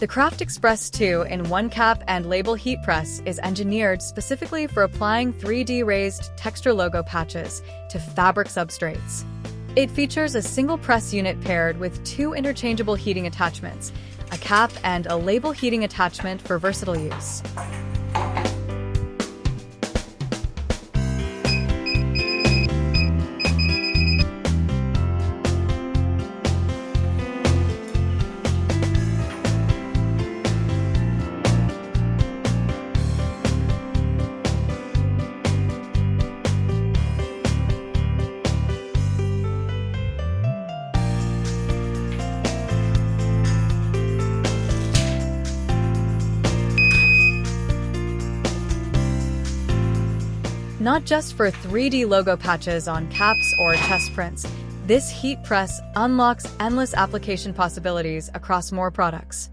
The Craft Express 2 in one cap and label heat press is engineered specifically for applying 3D raised texture logo patches to fabric substrates. It features a single press unit paired with two interchangeable heating attachments, a cap and a label heating attachment for versatile use. Not just for 3D logo patches on caps or chest prints, this heat press unlocks endless application possibilities across more products.